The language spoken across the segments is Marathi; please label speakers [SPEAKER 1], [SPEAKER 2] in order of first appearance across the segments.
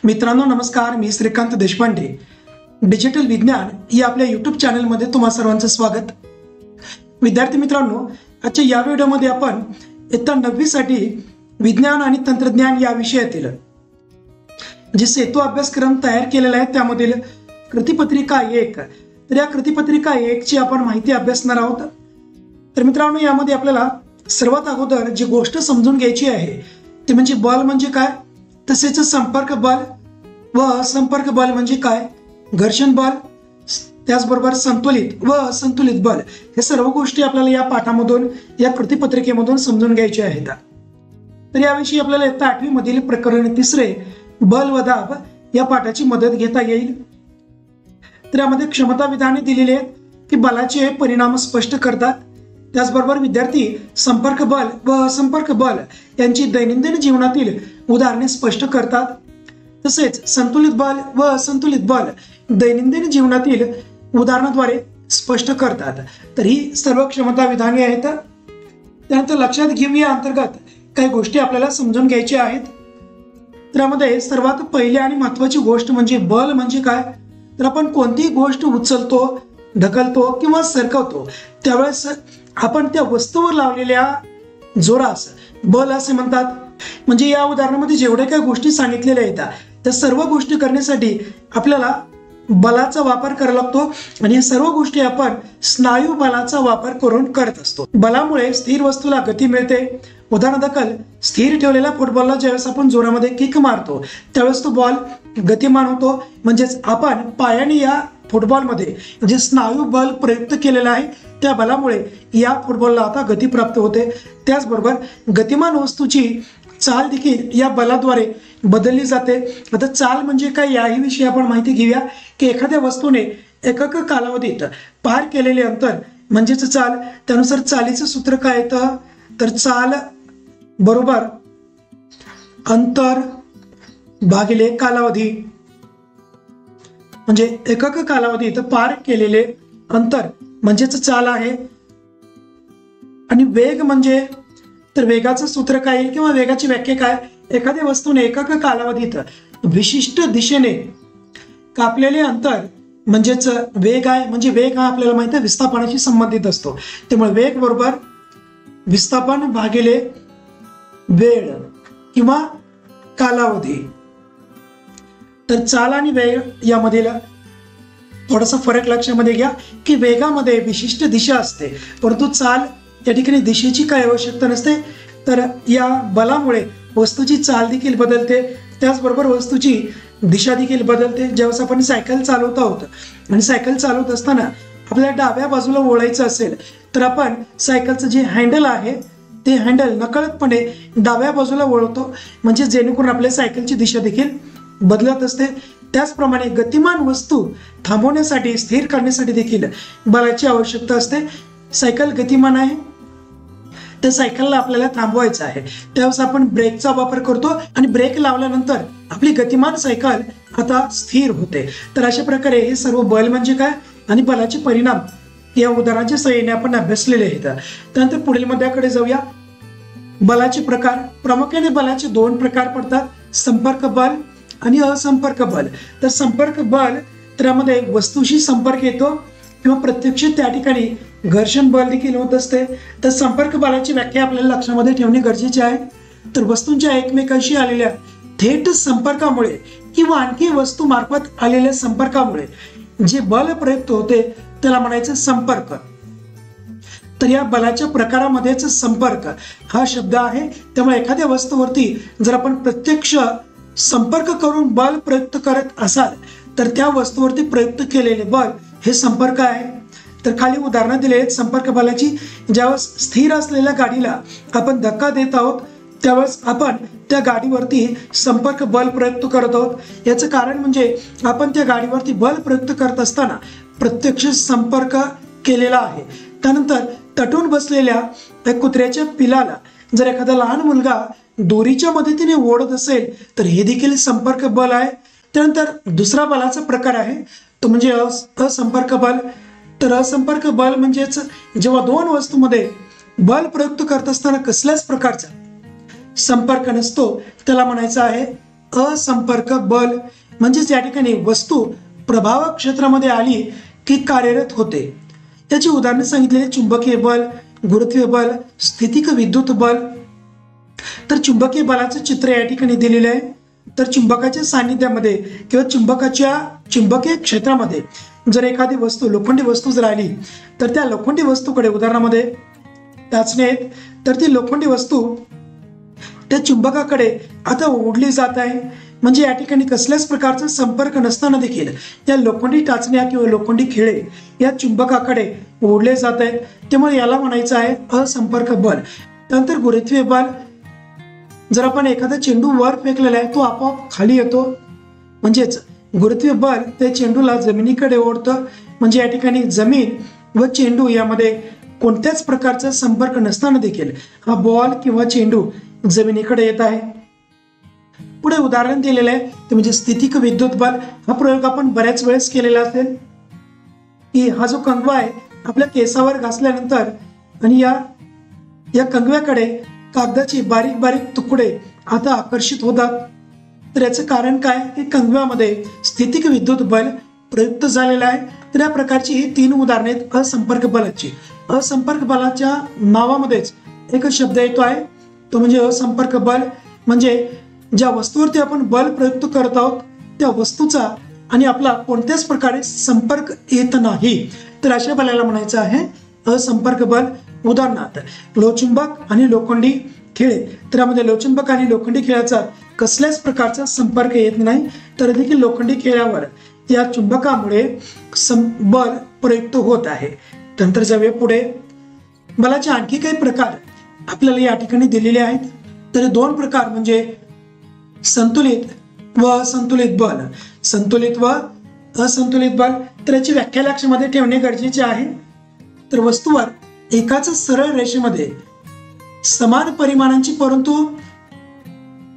[SPEAKER 1] मित्रांनो नमस्कार, मी श्रीकांत देशपांडे. डिजिटल विज्ञान या आपल्या यूट्यूब चॅनलमध्ये तुम्हा सर्वांचं स्वागत. विद्यार्थी मित्रांनो, आजच्या या व्हिडिओमध्ये आपण इयत्ता 9वी साठी विज्ञान आणि तंत्रज्ञान या विषयातील जे सेतू अभ्यासक्रम तयार केलेला आहे त्यामधील कृतीपत्रिका 1, तर या कृतीपत्रिका 1 ची आपण माहिती अभ्यासणार आहोत. तर मित्रांनो, यामध्ये आपल्याला सर्वात अगोदर जी गोष्ट समजून घ्यायची आहे ती म्हणजे बल म्हणजे काय, तसेच संपर्क बल व असंपर्क बल म्हणजे काय, घर्षण बल, त्याचबरोबर संतुलित व असंतुलित बल, हे सर्व गोष्टी आपल्याला या पाठामधून या कृतीपत्रिकेमधून समजून घ्यायच्या आहेत. तर याविषयी आपल्याला इयत्ता 8वी मधील प्रकरण 3 बल व दाब या पाठाची मदत घेता येईल. तर यामध्ये क्षमता विधाने दिलेली आहेत की बलाचे परिणाम स्पष्ट करतात. त्याचबरोबर विद्यार्थी संपर्क बल व असंपर्क बल यांची दैनंदिन जीवनातील उदाहरणे स्पष्ट करतात. तसेच संतुलित बल व असंतुलित बल दैनंदिन जीवनातील उदाहरणाद्वारे स्पष्ट करतात. तर ही सर्व क्षमता विधाने आहेत. त्यानंतर लक्षात घेऊ या अंतर्गत काही गोष्टी आपल्याला समजून घ्यायच्या आहेत. त्यामध्ये सर्वात पहिली आणि महत्वाची गोष्ट म्हणजे बल म्हणजे काय. तर आपण कोणतीही गोष्ट उचलतो, ढकलतो किंवा सरकवतो त्यावेळेस आपण त्या वस्तूवर लावलेल्या जोरास बल असे म्हणतात. म्हणजे या उदाहरणामध्ये जेवढ्या काही गोष्टी सांगितलेल्या आहेत त्या सर्व गोष्टी करण्यासाठी आपल्याला बलाचा वापर करावा लागतो आणि या सर्व गोष्टी आपण स्नायू बलाचा वापर करून करत असतो. बलामुळे स्थिर वस्तूला गती मिळते. उदाहरणादाखल स्थिर ठेवलेल्या फुटबॉलला ज्यावेळेस आपण जोरामध्ये किक मारतो त्यावेळेस तो बॉल गतिमान होतो. म्हणजेच आपण पायाने या फुटबॉलमध्ये जे स्नायू बल प्रयुक्त केलेलं आहे त्या बलामुळे या फुटबॉलला आता गती प्राप्त होते. त्याचबरोबर गतिमान वस्तूची चाल देखील या बलाद्वारे बदलली जाते. आता चाल म्हणजे काय याही विषयी आपण माहिती घेऊया की एखाद्या वस्तूने एकक कालावधीत पार केलेले अंतर म्हणजेच चाल. त्यानुसार चालीचं सूत्र काय येतं, तर चाल बरोबर अंतर भागिले कालावधी, म्हणजे एकक कालावधीत पार केलेले अंतर म्हणजेच चाल आहे. आणि वेग म्हणजे तर वेगाचं सूत्र काय येईल किंवा वेगाची व्याख्या काय, एखाद्या वस्तूने एकक कालावधीत विशिष्ट दिशेने कापलेले अंतर म्हणजेच वेग आहे. म्हणजे वेग हा आपल्याला माहिती आहे विस्थापनाशी संबंधित असतो. त्यामुळे वेग बरोबर विस्थापन भागिले वेळ किंवा कालावधी. तर चाल आणि वेग यामधील थोडासा फरक लक्षामध्ये घ्या की वेगामध्ये विशिष्ट दिशा असते परंतु चाल या ठिकाणी दिशेची काही आवश्यकता नसते. तर या बलामुळे वस्तूची चाल देखील बदलते, त्याचबरोबर वस्तूची दिशा देखील बदलते. ज्यावेळेस आपण सायकल चालवत आहोत आणि सायकल चालवत असताना आपल्याला डाव्या बाजूला वळायचं असेल तर आपण सायकलचं जे हँडल आहे ते हँडल नकळतपणे डाव्या बाजूला वळवतो, म्हणजे जेणेकरून आपल्या सायकलची दिशा देखील बदलत असते. त्याचप्रमाणे गतिमान वस्तू थांबवण्यासाठी, स्थिर करण्यासाठी देखील बलाची आवश्यकता असते. सायकल गतिमान आहे तर सायकलला आपल्याला थांबवायचं आहे त्यावेळेस आपण ब्रेकचा वापर करतो आणि ब्रेक लावल्यानंतर आपली गतिमान सायकल आता स्थिर होते. तर अशा प्रकारे हे सर्व बल म्हणजे काय आणि बलाचे परिणाम या उदाहरणाच्या सहाय्याने आपण अभ्यासलेले आहेत. त्यानंतर पुढील मुद्द्याकडे जाऊया. बलाचे प्रकार. प्रामुख्याने बलाचे 2 प्रकार पडतात, संपर्क बल आणि असंपर्क बल. तर संपर्क बल त्यामध्ये वस्तूशी संपर्क येतो किंवा प्रत्यक्ष त्या ठिकाणी घर्षण बल देखील होत असते. तर संपर्क बलाची व्याख्या आपल्याला लक्षामध्ये ठेवणे गरजेचे आहे. तर वस्तूंच्या एकमेकांशी आलेल्या थेट संपर्कामुळे किंवा आणखी वस्तू मार्फत आलेल्या संपर्कामुळे जे बल प्रयुक्त होते त्याला म्हणायचं संपर्क. तर या बलाच्या प्रकारामध्येच संपर्क हा शब्द आहे. त्यामुळे एखाद्या वस्तूवरती जर आपण प्रत्यक्ष संपर्क करून बल प्रयुक्त करत असाल तर त्या वस्तूवरती प्रयुक्त केलेले बल हे संपर्क आहे. तर खाली उदाहरणं दिली आहेत संपर्क बलाची. ज्यावेळेस स्थिर असलेल्या गाडीला आपण धक्का देत आहोत त्यावेळेस आपण त्या गाडीवरती संपर्क बल प्रयुक्त करत आहोत. याचं कारण म्हणजे आपण त्या गाडीवरती बल प्रयुक्त करत असताना प्रत्यक्ष संपर्क केलेला आहे. त्यानंतर तटून बसलेल्या त्या कुत्र्याच्या पिलाला जर एखादा लहान मुलगा दोरीच्या मदतीने ओढत असेल तर हे देखील संपर्क बल आहे. त्यानंतर दुसरा बलाचा प्रकार आहे तो म्हणजे असंपर्क बल. तर असंपर्क बल म्हणजेच जेव्हा 2 वस्तूंमध्ये बल प्रयुक्त करत असताना कसल्याच प्रकारचा संपर्क नसतो त्याला म्हणायचं आहे असंपर्क बल म्हणजेच या ठिकाणी वस्तू प्रभाव क्षेत्रामध्ये आली की कार्यरत होते. याची उदाहरणे सांगितलेली चुंबकीय बल, गुरुत्वीय बल, स्थितिक विद्युत बल. तर चुंबकीय बलाचं चित्र या ठिकाणी दिलेलं आहे. तर चुंबकाच्या सानिध्यामध्ये किंवा चुंबकाच्या चुंबकीय क्षेत्रामध्ये जर एखादी वस्तू लोखंडी वस्तू जर आली तर त्या लोखंडी वस्तूकडे उदाहरणामध्ये टाचणी आहेत, तर ती लोखंडी वस्तू त्या चुंबकाकडे आता ओढली जात आहे. म्हणजे या ठिकाणी कसल्याच प्रकारचा संपर्क नसताना देखील या लोखंडी टाचण्या किंवा लोखंडी खिळे या चुंबकाकडे ओढले जात आहेत. त्यामुळे याला म्हणायचं आहे असंपर्क बल. त्यानंतर गुरुत्वीय बल, जर आपण एखादा चेंडू वर फेकलेला आहे तो आपोआप खाली येतो. म्हणजेच गुरुत्वीय बल त्या चेंडूला जमिनीकडे ओढतं. म्हणजे या ठिकाणी जमीन व चेंडू यामध्ये कोणत्याच प्रकारचा संपर्क नसताना देखील हा बॉल किंवा चेंडू जमिनीकडे येत आहे. पुढे उदाहरण दिलेलं आहे ते म्हणजे स्थितिक विद्युत बल. हा प्रयोग आपण बऱ्याच वेळेस केलेला असेल की हा जो कंगवा आहे आपल्या केसावर घासल्यानंतर आणि या कंगव्याकडे कागदाचे बारीक बारीक तुकडे आता आकर्षित होतात. तर याचं कारण काय की कंगव्यामध्ये स्थितिक विद्युत बल प्रयुक्त झालेला आहे. तर या प्रकारची ही 3 उदाहरणे आहेत असंपर्क बलाची. असंपर्क बलाच्या नावामध्येच एक शब्द येतो आहे तो म्हणजे असंपर्क बल. म्हणजे ज्या वस्तूवरती आपण बल प्रयुक्त करत आहोत त्या वस्तूचा आणि आपला कोणत्याच प्रकारे संपर्क येत नाही, तर अशा बलाला म्हणायचं आहे असंपर्क बल. उदाहरणार्थ लोहचुंबक आणि लोखंडी खिळे. तर यामध्ये लोहचुंबक आणि लोखंडी खिळ्याचा कसल्याच प्रकारचा संपर्क येत नाही, तर देखील लोखंडी खिळ्यावर या चुंबकामुळे बल प्रयुक्त होत आहे. नंतर जाऊया पुढे. बलाचे आणखी काही प्रकार आपल्याला या ठिकाणी दिलेले आहेत. तर 2 प्रकार म्हणजे संतुलित व असंतुलित बल. संतुलित व असंतुलित बल, तर याची व्याख्या लक्षामध्ये ठेवणे गरजेचे आहे. तर वस्तूवर एकाच सरळ रेषेमध्ये समान परिमाणांची परंतु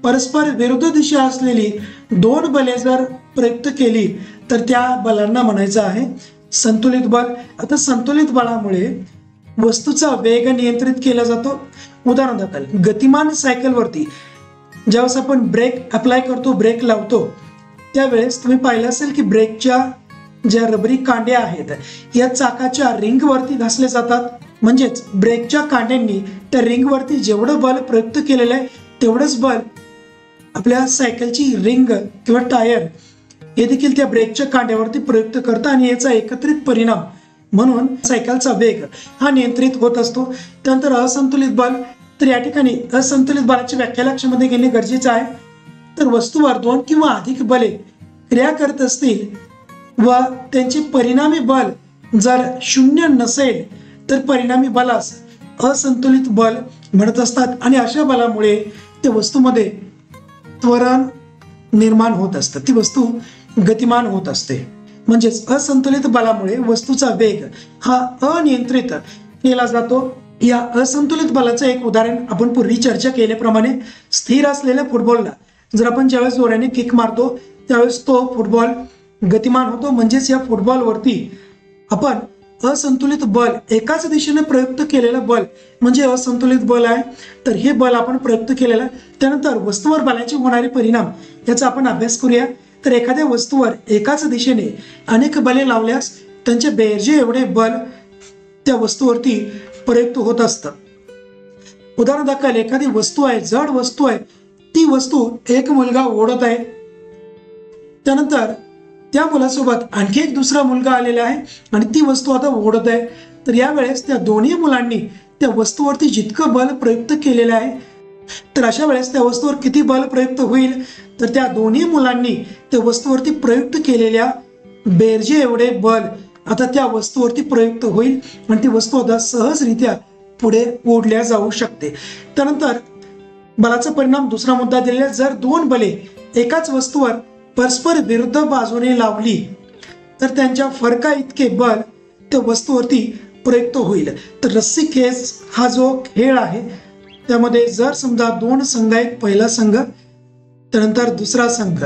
[SPEAKER 1] परस्पर विरुद्ध दिशा असलेली 2 बले जर प्रयुक्त केली तर त्या बलांना म्हणायचं आहे संतुलित बल. आता संतुलित बलामुळे वस्तूचा वेग नियंत्रित केला जातो. उदाहरणादाखल गतिमान सायकलवरती ज्यावेळेस आपण ब्रेक अप्लाय करतो, ब्रेक लावतो, त्यावेळेस तुम्ही पाहिलं असेल की ब्रेकच्या ज्या रबरी कांड्या आहेत या चाकाच्या रिंगवरती घासले जातात. म्हणजेच ब्रेकच्या कांड्यांनी त्या रिंगवरती जेवढं बल प्रयुक्त केलेलं आहे तेवढंच बल आपल्या सायकलची रिंग किंवा टायर हे देखील त्या ब्रेकच्या कांड्यावरती प्रयुक्त करतात आणि याचा एकत्रित परिणाम म्हणून सायकलचा वेग हा नियंत्रित होत असतो. त्यानंतर असंतुलित बल, तर या ठिकाणी असंतुलित बलाची व्याख्या लक्षामध्ये घेणे गरजेचे आहे. तर वस्तूवर 2 किंवा अधिक बले क्रिया करत असतील व त्यांचे परिणामी बल जर 0 नसेल तर परिणामी बलास असंतुलित बल म्हणत असतात. आणि अशा बलामुळे त्या वस्तूमध्ये त्वरण निर्माण होत असतं, ती वस्तू गतिमान होत असते. म्हणजेच असंतुलित बलामुळे वस्तूचा वेग हा अनियंत्रित केला जातो. या असंतुलित बलाचं एक उदाहरण आपण पूर्वी चर्चा केल्याप्रमाणे स्थिर असलेल्या फुटबॉलला जर आपण ज्यावेळेस जोराने किक मारतो त्यावेळेस तो फुटबॉल गतिमान होतो. म्हणजेच या फुटबॉलवरती आपण असंतुलित बल एकाच दिशेने प्रयुक्त केलेलं बल म्हणजे असंतुलित बल आहे. तर हे बल आपण प्रयुक्त केलेलं आहे. त्यानंतर वस्तूवर बलाचे होणारे परिणाम याचा आपण अभ्यास करूया. तर एखाद्या वस्तूवर एकाच दिशेने अनेक बले लावल्यास त्यांचे बेरजे एवढे बल त्या वस्तूवरती प्रयुक्त होत असतं. उदाहरणादाखल एखादी वस्तू आहे, जड वस्तू आहे, ती वस्तू एक मुलगा ओढत आहे, त्यानंतर त्या मुलासोबत आणखी एक दुसरा मुलगा आलेला आहे आणि ती वस्तू आता ओढत आहे. तर यावेळेस त्या दोन्ही मुलांनी त्या वस्तूवरती जितकं बल प्रयुक्त केलेलं आहे तर अशा वेळेस त्या वस्तूवर किती बल प्रयुक्त होईल तर त्या दोन्ही मुलांनी त्या वस्तूवरती प्रयुक्त केलेल्या बेरजे एवढे बल आता त्या वस्तूवरती प्रयुक्त होईल आणि ती वस्तू आता सहजरित्या पुढे ओढल्या जाऊ शकते. त्यानंतर बलाचा परिणाम दुसरा मुद्दा दिलेला, जर 2 बले एकाच वस्तूवर परस्पर विरुद्ध बाजूने लावली तर त्यांच्या फरका इतके बल त्या वस्तूवरती प्रयुक्त होईल. तर रस्सी खेच हा जो खेळ आहे त्यामध्ये जर समजा 2 संघ आहेत, पहिला संघ त्यानंतर दुसरा संघ,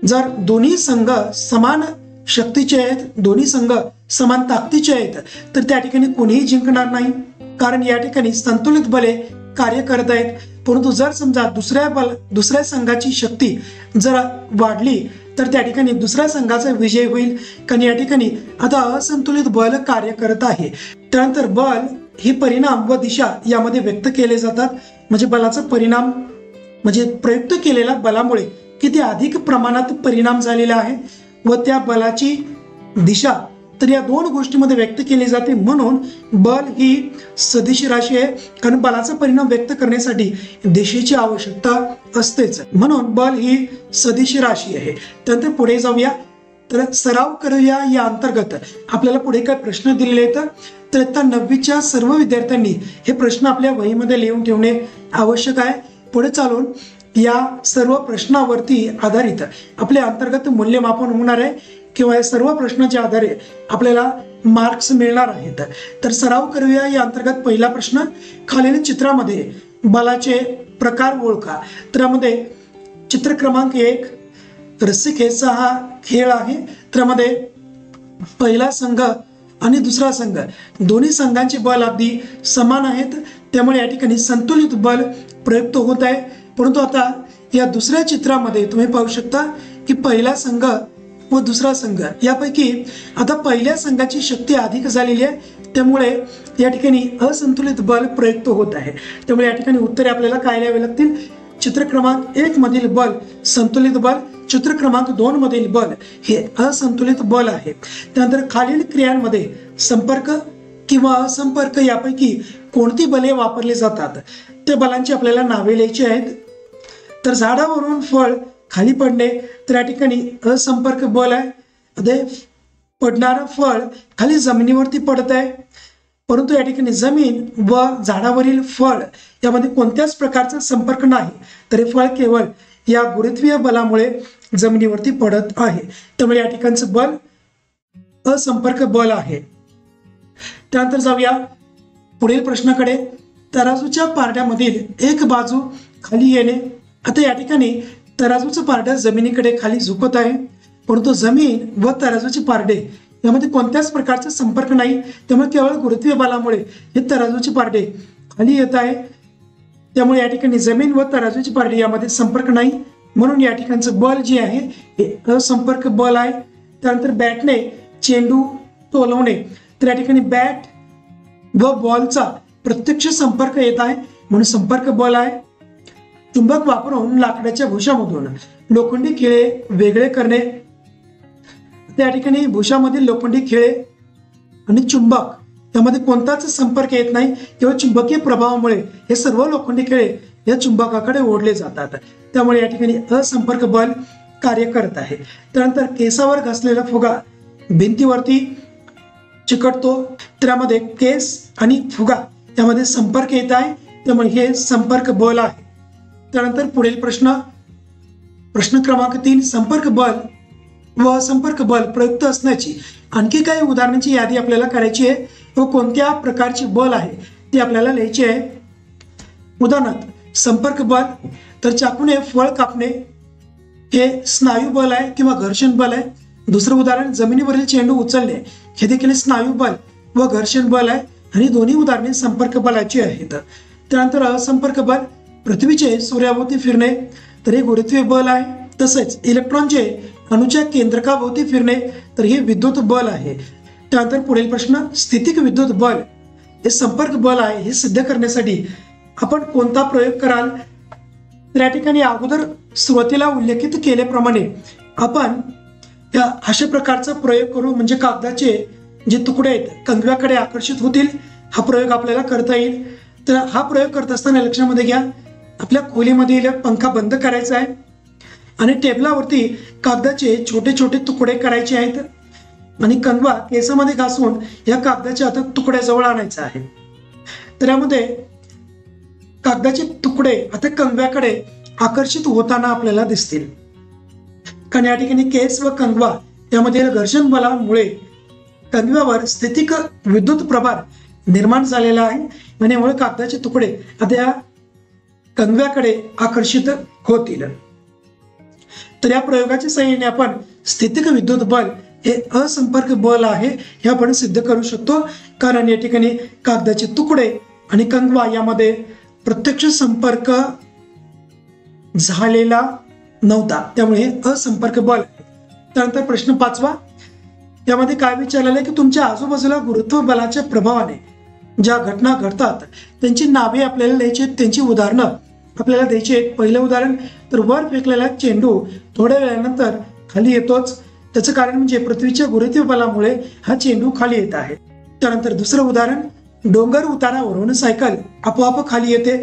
[SPEAKER 1] जर दोन्ही संघ समान शक्तीचे आहेत, दोन्ही संघ समान ताकदीचे आहेत तर त्या ठिकाणी कोणीही जिंकणार नाही, कारण या ठिकाणी संतुलित बले कार्य करत आहेत. परंतु जर समजा दुसऱ्या संघाची शक्ती जर वाढली तर त्या ठिकाणी दुसऱ्या संघाचा विजय होईल, कारण या ठिकाणी आता असंतुलित बल कार्य करत आहे. त्यानंतर बल हे परिणाम व दिशा यामध्ये व्यक्त केले जातात. म्हणजे बलाचा परिणाम म्हणजे प्रयुक्त केलेल्या बलामुळे किती अधिक प्रमाणात परिणाम झालेला आहे व त्या बलाची दिशा तर या दोन गोष्टींमध्ये व्यक्त केली जाते. म्हणून बल ही सदिश राशी आहे, कारण बलाचा परिणाम व्यक्त करण्यासाठी दिशेची आवश्यकता असतेच. म्हणून बल ही सदिश राशी आहे. त्यानंतर पुढे जाऊया. तर सराव करूया या अंतर्गत आपल्याला पुढे काय प्रश्न दिलेले आहेत. तर इयत्ता 9वीच्या सर्व विद्यार्थ्यांनी हे प्रश्न आपल्या वहीमध्ये लिहून ठेवणे आवश्यक आहे. पुढे चालून या सर्व प्रश्नावरती आधारित आपले अंतर्गत मूल्यमापन होणार आहे किंवा या सर्व प्रश्नाच्या आधारे आपल्याला मार्क्स मिळणार आहेत. तर सराव करूया या अंतर्गत पहिला प्रश्न, खालील चित्रामध्ये बलाचे प्रकार ओळखा. तर यामध्ये चित्र क्रमांक 1 रस्सी खेचचा हा खेळ आहे. त्यामध्ये पहिला संघ आणि दुसरा संघ दोन्ही संघांचे बल अगदी समान आहेत, त्यामुळे या ठिकाणी संतुलित बल प्रयुक्त होत आहे. परंतु आता या दुसऱ्या चित्रामध्ये तुम्ही पाहू शकता की पहिला संघ व दुसरा संघ यापैकी आता पहिल्या संघाची शक्ती अधिक झालेली आहे, त्यामुळे या ठिकाणी असंतुलित बल प्रयुक्त होत आहे. त्यामुळे या ठिकाणी उत्तरे आपल्याला काय लिहावे लागतील. चित्र क्रमांक 1 मधील बल संतुलित बल, चित्र क्रमांक 2 मधील बल हे असंतुलित बल आहे. त्यानंतर खालील क्रियांमध्ये संपर्क किंवा असंपर्क यापैकी कोणती बले वापरली जातात त्या बलांची आपल्याला नावे लिहायची आहेत. तर झाडावरून फळ खाली पडणे तर या ठिकाणी असंपर्क बल आहे. अదే पडणारं फळ खाली जमिनीवरती पडत आहे, परंतु या ठिकाणी जमीन व झाडावरील फळ यामध्ये कोणत्याच प्रकारचा संपर्क नाही, तर हे फळ केवळ या गुरुत्वीय बलामुळे जमिनीवरती पडत आहे. त्यामुळे या ठिकाणचं बल असंपर्क बल आहे. त्यानंतर जाऊया पुढील प्रश्नाकडे. तराजूच्या पारड्यामधील एक बाजू खाली येणे. आता या ठिकाणी तराजूचं पारडं जमिनीकडे खाली झुकत आहे, परंतु जमीन व तराजूचे पारडे यामध्ये कोणत्याच प्रकारचा संपर्क नाही, त्यामुळे केवळ गुरुत्वीय बलामुळे हे तराजूचे पारडे खाली येत आहे. त्यामुळे या ठिकाणी जमीन व तराजूचे पारडे यामध्ये संपर्क नाही, म्हणून या ठिकाणचं बल जे आहे हे असंपर्क बल आहे. त्यानंतर बॅटने चेंडू टोलवणे तर या ठिकाणी बॅट व बॉलचा प्रत्यक्ष संपर्क येत आहे, म्हणून संपर्क बल आहे. चुंबक वापरून लाकडाच्या भुशामधून लोखंडी खिळे वेगळे करणे. त्या ठिकाणी भुशामधील लोखंडी खिळे आणि चुंबक यामध्ये कोणताच संपर्क येत नाही, केवळ चुंबकीय प्रभावामुळे हे सर्व लोखंडी खिळे या चुंबकाकडे ओढले जातात. त्यामुळे या ठिकाणी असंपर्क बल कार्य करत आहे. त्यानंतर केसावर घासलेला फुगा भिंतीवरती चिकटतो, त्यामध्ये केस आणि फुगा यामध्ये संपर्क येत आहे, त्यामुळे हे संपर्क बल आहे. त्यानंतर पुढील प्रश्न क्रमांक 3 संपर्क बल व असंपर्क बल प्रयुक्त असण्याची आणखी काही उदाहरणांची यादी आपल्याला करायची आहे व कोणत्या प्रकारचे बल आहे ते आपल्याला लिहायचे आहे. उदाहरणार्थ संपर्क बल तर चाकूने फळ कापणे हे स्नायू बल आहे किंवा घर्षण बल आहे. दुसरं उदाहरण जमिनीवरील चेंडू उचलणे हे देखील स्नायू बल व घर्षण बल आहे आणि दोन्ही उदाहरणे संपर्क बलाची आहेत. त्यानंतर असंपर्क बल पृथ्वीचे सूर्याभोवती फिरणे तर हे गुरुत्वीय बल आहे. तसेच इलेक्ट्रॉनचे अणूच्या केंद्रकाभोवती फिरणे तर हे विद्युत बल आहे. त्यानंतर पुढील प्रश्न स्थितिक विद्युत बल हे संपर्क बल आहे हे सिद्ध करण्यासाठी आपण कोणता प्रयोग कराल. तर या ठिकाणी अगोदर सुरुवातीला उल्लेखित केल्याप्रमाणे आपण अशा प्रकारचा प्रयोग करू, म्हणजे कागदाचे जे तुकडे आहेत कंगव्याकडे आकर्षित होतील. हा प्रयोग आपल्याला करता येईल. तर हा प्रयोग करत असताना लक्षामध्ये घ्या, आपल्या खोलीमधील पंखा बंद करायचा आहे आणि टेबलावरती कागदाचे छोटे छोटे तुकडे करायचे आहेत आणि कंगवा केसामध्ये घासून या कागदाच्या आता तुकड्याजवळ आणायचा आहे. तर यामध्ये कागदाचे तुकडे आता कंगव्याकडे आकर्षित होताना आपल्याला दिसतील, कारण या ठिकाणी केस व कंगवा यामध्ये घर्षण बलामुळे कंगव्यावर स्थितिक विद्युत प्रभार निर्माण झालेला आहे आणि यामुळे कागदाचे तुकडे आता या कंगव्याकडे आकर्षित होतील. तर या प्रयोगाच्या सहाय्याने आपण स्थितिक विद्युत बल हे असंपर्क बल आहे हे आपण सिद्ध करू शकतो, कारण या ठिकाणी कागदाचे तुकडे आणि कंगवा यामध्ये प्रत्यक्ष संपर्क झालेला नव्हता, त्यामुळे असंपर्क बल. त्यानंतर प्रश्न 5वा, यामध्ये काय विचारलेलं आहे की तुमच्या आजूबाजूला गुरुत्व बलाच्या प्रभावाने ज्या घटना घडतात त्यांची नावे आपल्याला द्यायची आहेत, त्यांची उदाहरणं आपल्याला द्यायची आहेत. पहिलं उदाहरण, तर वर फेकलेला चेंडू थोड्या वेळानंतर खाली येतोच, त्याचं कारण म्हणजे पृथ्वीच्या गुरुत्व बलामुळे हा चेंडू खाली येत आहे. त्यानंतर दुसरं उदाहरण, डोंगर उतारावरून सायकल आपोआप खाली येते.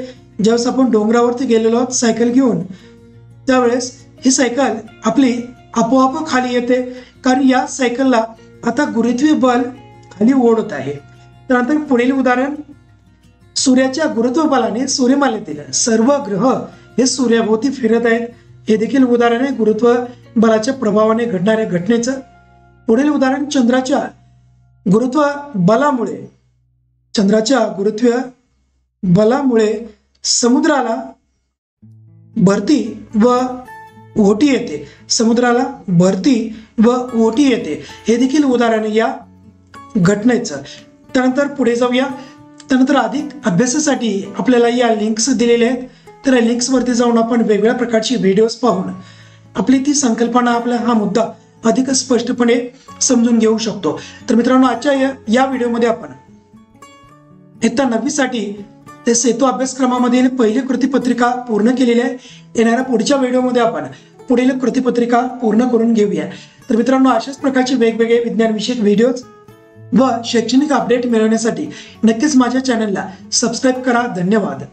[SPEAKER 1] ज्यावेळेस आपण डोंगरावरती गेलेलो आहोत सायकल घेऊन, त्यावेळेस ही सायकल आपली आपोआप खाली येते, कारण या सायकलला आता गुरुत्वीय बल खाली ओढत आहे. त्यानंतर पुढील उदाहरण, सूर्याच्या गुरुत्व बलाने सूर्यमालेतील सर्व ग्रह हे सूर्याभोवती फिरत आहेत. हे देखील उदाहरण आहे गुरुत्व बलाच्या प्रभावाने घडणाऱ्या घटनेचं. पुढील उदाहरण, चंद्राच्या गुरुत्व बलामुळे समुद्राला भरती व ओहोटी येते. समुद्राला भरती व ओहोटी येते, हे देखील उदाहरण या घटनेचं. त्यानंतर पुढे जाऊया. त्यानंतर अधिक अभ्यासासाठी आपल्याला या लिंक्स दिलेल्या आहेत, तर या लिंक्सवरती जाऊन आपण वेगवेगळ्या प्रकारची व्हिडिओज पाहून आपली ती संकल्पना, आपला हा मुद्दा अधिक स्पष्टपणे समजून घेऊ शकतो. तर मित्रांनो, आजच्या या व्हिडिओमध्ये आपण इयत्ता 9वी साठी ते सेतू अभ्यासक्रमामधील पहिली कृतीपत्रिका पूर्ण केलेली आहे. येणाऱ्या पुढच्या व्हिडिओमध्ये आपण पुढील कृतीपत्रिका पूर्ण करून घेऊया. तर मित्रांनो, अशाच प्रकारचे वेगवेगळे विज्ञानविषयक व्हिडिओज व शैक्षणिक अपडेट मिळवण्यासाठी नक्कीच माझ्या चॅनलला सबस्क्राईब करा. धन्यवाद.